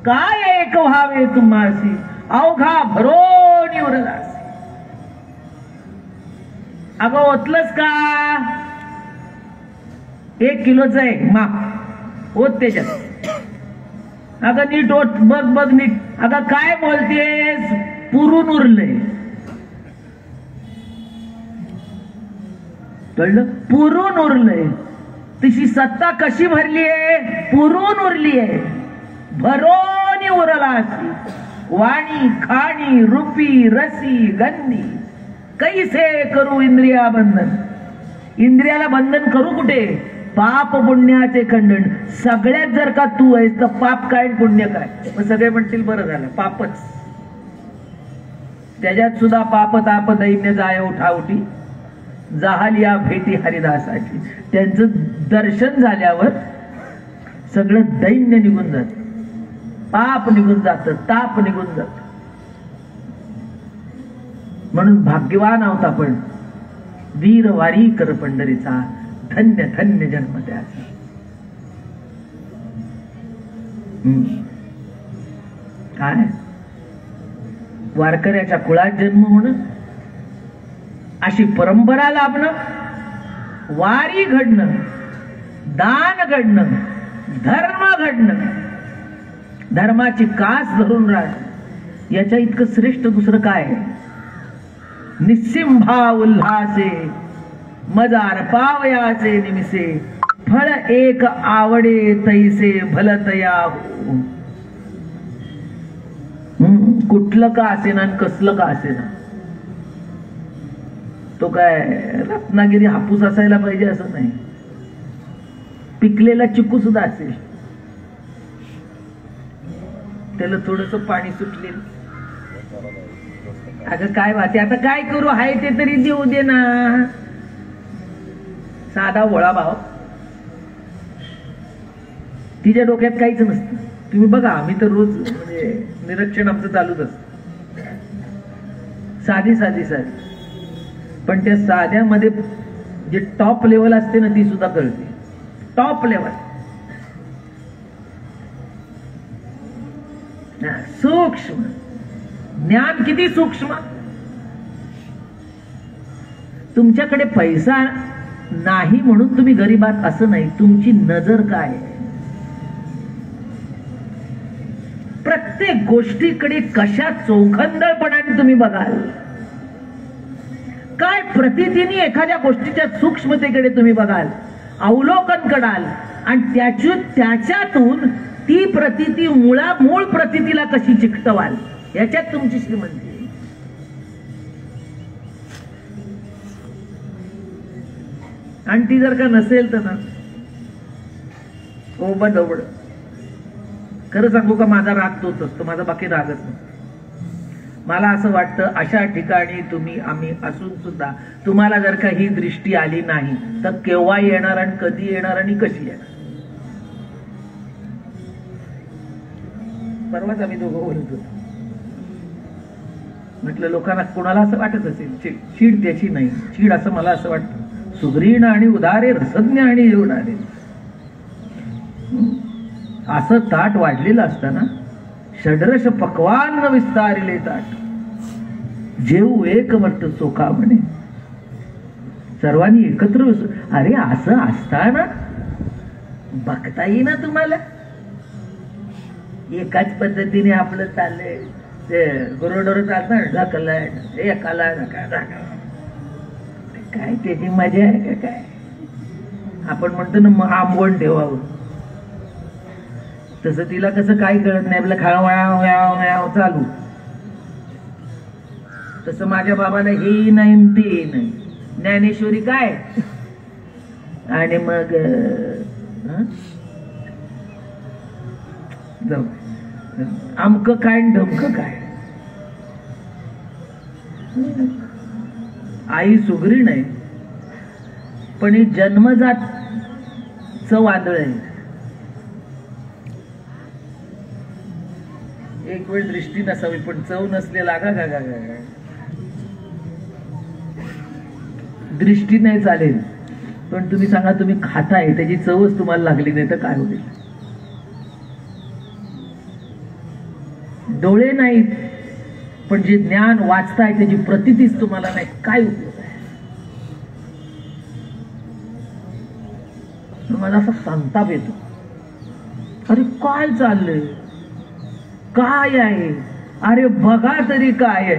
Speaker 1: काय एक व्हावे तुम्हासी अवघा भरो निवरलासी. अगं ओतलंच का. 1 किलोचं आहे माप. ओत त्याच्यात. अगं नीट ओत. बघ बघ नीट. अगं काय बोलतेस. पुरून उरलंय. कळलं. पुरून उरलंय. तिची सत्ता कशी भरली आहे. पुरून उरली आहे. भरोनी उरलासी वाणी खाणी रूपी रसी गंधी कैसे करू इंद्रिया बंधन. इंद्रियाला बंधन करू कुठे. पाप पुण्याचे खंडन. सगळ्यात जर का तू आहेस तर पाप काय पुण्य काय. मग सगळे म्हणतील बरं झालं पापच. त्याच्यात सुद्धा पाप ताप दैन्य जाय उठावटी जाहलिया भेटी हरिदासाची. त्यांचं दर्शन झाल्यावर सगळं दैन्य निघून जात. पाप निघून जात. ताप निघून जात. म्हणून भाग्यवान आहोत आपण. वीर वारी कर पंढरीचा धन्य धन्य जन्म त्याचा. काय वारकऱ्याच्या कुळात जन्म होणं. अशी परंपरा लाभणं. वारी घडणं. दान घडणं. धर्म घडणं. धर्माची कास धरून राहणं. याच्या इतकं श्रेष्ठ दुसरं काय. निस्सिम भाव उल्हासे मजार पावयाचे निमिसे फळ एक आवडे तैसे भलतया हो. कुठलं का असेना आणि कसलं का असेना. तो काय रत्नागिरी हापूस असायला पाहिजे असं नाही. पिकलेला चिकू सुद्धा असेल. त्याला थोडस पाणी सुटलेलं. अगं काय वाटे. आता काय करू. आहे ते तरी देऊ दे ना. साधा भोळा भाव, तिच्या डोक्यात काहीच नसतं. तुम्ही बघा, आम्ही तर रोज म्हणजे निरीक्षण आमचं चालूच असतं. साधी साधी साधी, पण त्या साध्यामध्ये जे टॉप लेवल असते ना ती सुद्धा कळते. टॉप लेवल, सूक्ष्म ज्ञान, किती सूक्ष्म. तुमच्याकडे पैसा नाही म्हणून तुम्ही गरीब आहात असं नाही, तुमची नजर काय आहे. प्रत्येक गोष्टीकडे कशा चोखंदळपणाने तुम्ही बघाल, काय प्रतिदिनी एखाद्या गोष्टीच्या सूक्ष्मतेकडे तुम्ही बघाल, अवलोकन कराल आणि त्याच्यातून ती प्रतिती मूळ प्रतितीला कशी चिकटवाल, याच्यात तुमची श्रीमंती. आणि ती जर का नसेल तर ना ओबड ओबड. खरं सांगू का, माझा राग तोच असतो, माझा बाकी रागच नाही. मला असं वाटतं अशा ठिकाणी आम्ही असून सुद्धा तुम्हाला जर का ही दृष्टी आली नाही तर केव्हा येणार आणि कधी येणार आणि कशी येणार. परवाच आम्ही दोघं बोलत होतो, म्हटलं लोकांना कोणाला असं वाटत असेल चीड त्याची नाही, चीड असं मला असं वाटतं सुग्रीण आणि उदारे रसज्ञ आणि येवणारे. असं ताट वाढलेलं असताना षड्रश पक्वान विस्तारिले ताट, जेऊ एक म्हटलं चोखा म्हणे. सर्वांनी एकत्र अरे असं असताना बघता येईना तुम्हाला. एकाच पद्धतीने आपलं चाललंय, ते गुरुडोर चालतं ढकलय एकाला काय त्याची मजा आहे का काय. आपण म्हणतो ना आंबवण ठेवावं, तसं तिला कसं काही कळत नाही, आपलं खाव चालू. तसं माझ्या बाबाला हे नाही ते नाही, ज्ञानेश्वरी काय आणि मग आमक काय ढमक काय. आई सुग्रीण आहे पण ही जन्मजात चव आंधळ आहे. एक वेळ दृष्टी नसावी पण चव नसले लागा गा गा गा. दृष्टी नाही चालेल पण तुम्ही सांगा तुम्ही खाताय त्याची चवच तुम्हाला लागली नाही तर काय होईल. डोळे नाहीत पण जे ज्ञान वाचताय त्याची प्रतीतीच तुम्हाला नाही, काय उपयोग आहे. मला असा संताप येतो, अरे काय चाललंय, काय आहे, अरे बघा तरी काय आहे.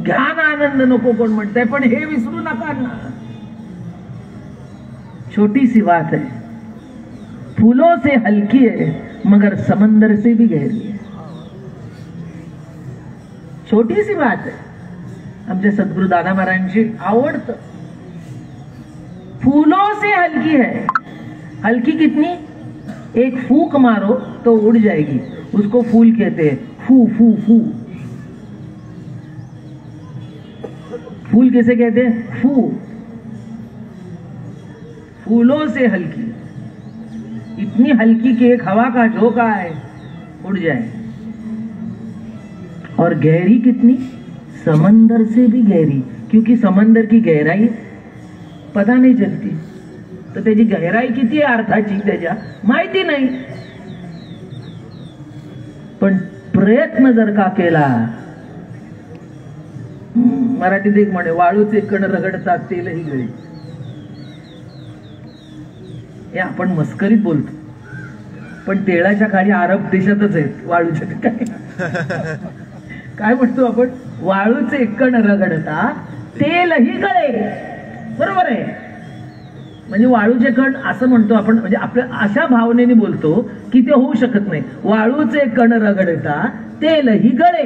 Speaker 1: घ्या ना आनंद, नको कोण म्हणताय, पण हे विसरू नका ना. छोटी सी बात है, फूलों से हल्की है मगर समंदर से भी गहरी है. छोटी सी बात है. आमच्या सद्गुरु दादा महाराजांची आवडतं. फूलों से हल्की है. हल्की कितनी, एक फूक मारो तो उड़ जाएगी, उसको फूल कहते हैं. फू फू फू, फूल कैसे कहते हैं, फू. फूलों से हल्की, इतनी हल्की कि एक हवा का झोंका है उड़ जाए. और गहरी कितनी, समंदर से भी गहरी, क्योंकि समंदर की गहराई पता नहीं चलती. तर त्याची गहराई किती आहे अर्थाची त्याच्या माहिती नाही. पण प्रयत्न जर का केला, मराठीत एक म्हणे, वाळूचे कण रगडतात तेलही गळे. हे आपण मस्करीत बोलतो पण तेलाच्या खाली अरब देशातच आहेत वाळूच्या ठिकाणी. काय म्हणतो आपण, वाळूचे कण रगडतात तेलही गळे. बरोबर आहे. म्हणजे वाळूचे कण असं म्हणतो आपण, म्हणजे आपल्या अशा भावनेने बोलतो की ते होऊ शकत नाही. वाळूचे कण रगडतात तेलही गळे,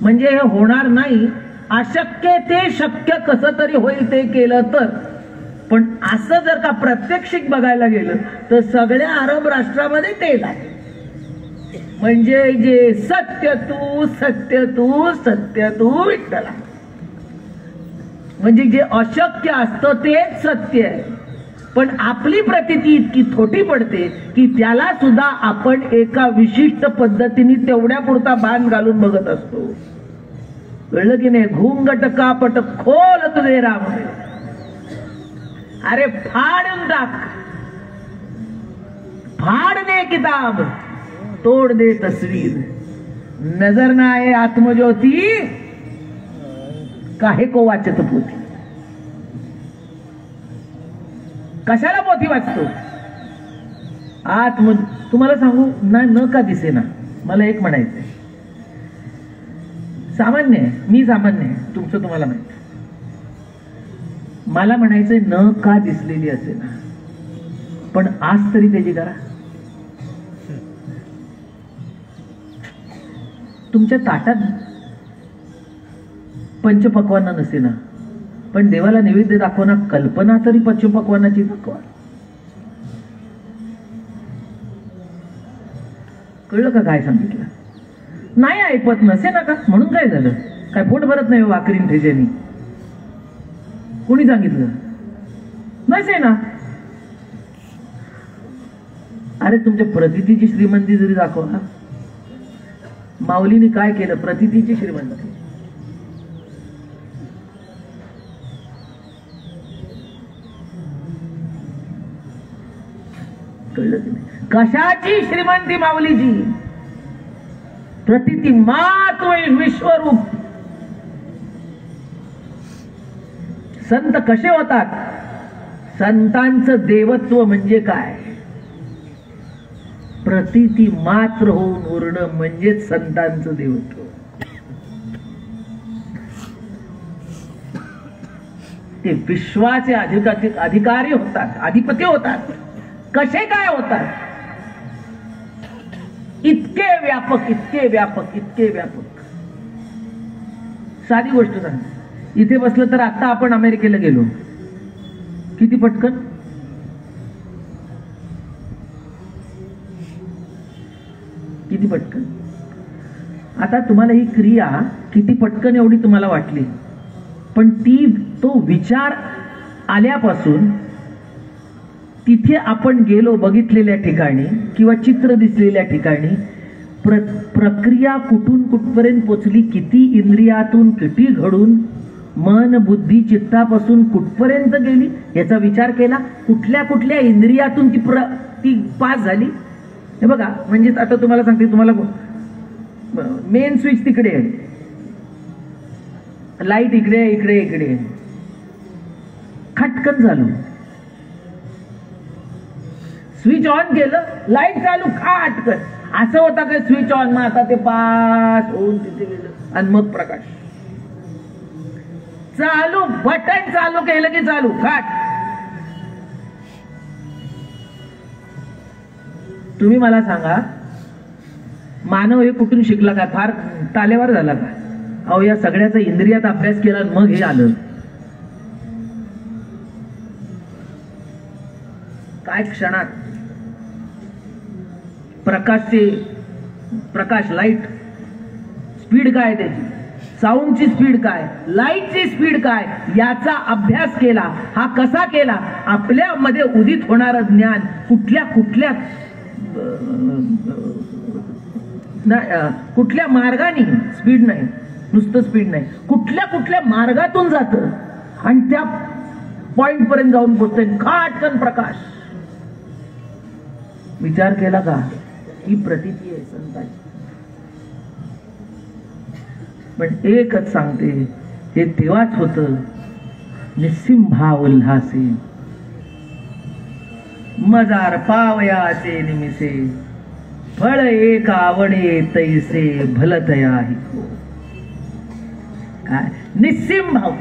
Speaker 1: म्हणजे हे होणार नाही. अशक्य ते शक्य कसं तरी होईल ते केलं तर. पण असं जर का प्रत्यक्षिक बघायला गेलं तर सगळ्या अरब राष्ट्रामध्ये तेल आहे. म्हणजे जे सत्य तू सत्य तू सत्य तू विठ्ठला. म्हणजे जे अशक्य असतं ते सत्य आहे, पण आपली प्रतीती इतकी थोटी पडते की त्याला सुद्धा आपण एका विशिष्ट पद्धतीने तेवढ्या पुरता बांध घालून बघत असतो. कळलं की नाही? घुंगट कापट खोल तुझे राम, अरे फाडून टाक, फाड़ने किताब तोड़ दे तस्वीर, नजर ना आए आत्मज्योति काहे को वाचत पोथी. कशाला पोथी वाचतो? तुम्हाला सांगू ना, न का दिसे ना, मला एक म्हणायचंय, सामान्य आहे, मी सामान्य आहे, तुमचं तुम्हाला माहिती, मला म्हणायचंय न का दिसलेली असे ना, पण आज तरी त्याची करा. तुमच्या ताटात पंचपक्वान्न नसे ना, पण देवाला नैवेद्य दाखवना, कल्पना तरी पंचपक्वान्नाची दाखवा. कळलं का काय सांगितलं? नाही ऐकत नसे ना का, म्हणून काय झालं? काय पोट भरत नाही वाकरीन ठेच्यानी? कोणी सांगितलं? नसे ना. अरे तुमच्या प्रतीतीची श्रीमंती जरी दाखवा. माऊलीने काय केलं? प्रतीतीची श्रीमंती. कळलं की नाही? कशाची श्रीमंती माऊलीची? प्रतीती मात्र विश्वरूप. संत कसे होतात? संतांचं देवत्व म्हणजे काय? प्रतीती मात्र होऊन उरणं म्हणजेच संतांचं देवत्व. ते विश्वाचे अधिकारी होतात, अधिपती होतात. कसे काय होतात? इतके व्यापक, इतके व्यापक, इतके व्यापक. साधी गोष्ट सांग, इथे बसलं तर आता आपण अमेरिकेला गेलो, किती पटकन. किती पटकन. आता तुम्हाला ही क्रिया किती पटकन एवढी तुम्हाला वाटली, पण तो विचार आल्यापासून तिथे आपण गेलो, बघितलेल्या ठिकाणी किंवा चित्र दिसलेल्या ठिकाणी प्रक्रिया कुठून कुठपर्यंत पोचली, किती इंद्रियातून किती घडून मन बुद्धी चित्तापासून कुठपर्यंत गेली याचा विचार केला. कुठल्या कुठल्या इंद्रियातून ती पास झाली हे बघा. म्हणजे आता तुम्हाला सांगते, तुम्हाला मेन स्विच तिकडे आहे, लाईट इकडे इकडे इकडे, खटकन झालो, स्विच ऑन केलं, लाईट चालू, खाटकन. असं होता का स्विच ऑन, मग आता ते पास होऊन तिथे गेलं आणि मग प्रकाश चालू, बटन चालू केलं की चालू, खाट. तुम्ही मला सांगा, मानव हे कुठून शिकला का? फार तालेवार झाला का? अहो या सगळ्याचा इंद्रियात अभ्यास केला मग हे आलं. काय क्षणात प्रकाश लाईट स्पीड काय, त्याची साऊंडची स्पीड काय, लाईटची स्पीड काय, याचा अभ्यास केला. हा कसा केला? आपल्यामध्ये उदित होणारं ज्ञान कुठल्या कुठल्या मार्गाने, स्पीड नाही, नुसतं स्पीड नाही, कुठल्या मार्गातून जातं आणि त्या पॉइंट पर्यंत जाऊन पोहोचतंय. खाटकन प्रकाश. विचार केला का? ही प्रतीती आहे संतांची. पण एकच सांगते, हे तेव्हाच होतं निस्सीम भाव उल्हासे, मजार पावयाचे निमिसे, फळ एक आवडे तैसे भलतया ही. काय निस्सीम भाव?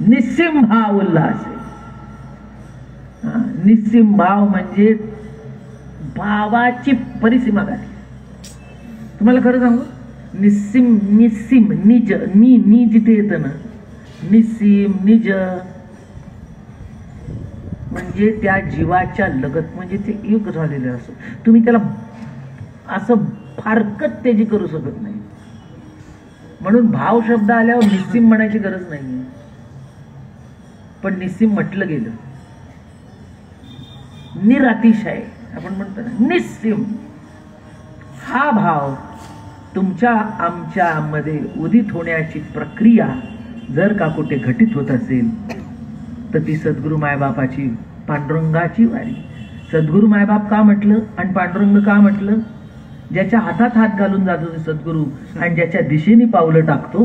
Speaker 1: निस्सीम भाव उल्हासे. निस्सीम भाव म्हणजे भावाची परिसीमा काय? तुम्हाला खरं सांगू, निस्सीम निज, नी जिथे येतं ना, निस्सीम निज म्हणजे त्या जीवाच्या लगत, म्हणजे ते एक झालेलं असं. तुम्ही त्याला असं फारकत त्याची करू शकत नाही. म्हणून भाव शब्द आल्यावर निस्सीम म्हणायची गरज नाही, पण निस्सीम म्हटलं गेलं. निरतिशय आपण म्हणतो ना, निस्सीम हा भाव तुमच्या आमच्या मध्ये उदित होण्याची प्रक्रिया जर का कुठे घटित होत असेल तर ती सद्गुरु मायबापाची पांडुरंगाची वारी. सद्गुरु मायबाप का म्हटलं आणि पांडुरंग का म्हटलं? ज्याच्या हातात हात घालून जातो ते सद्गुरु आणि ज्याच्या दिशेने पावलं टाकतो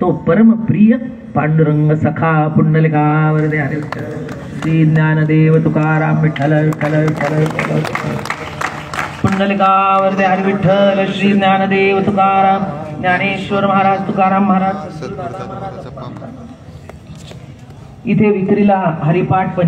Speaker 1: तो परमप्रिय पांडुरंग सखा पुंडलिकावरदे हरे श्री ज्ञानदेव तुकाराम विठ्ठल विठ्ठल विठ्ठल पुंडलिकावरदे हरे विठ्ठल श्री ज्ञानदेव तुकाराम ज्ञानेश्वर महाराज तुकाराम महाराज. इथे विक्रीला हरिपाठ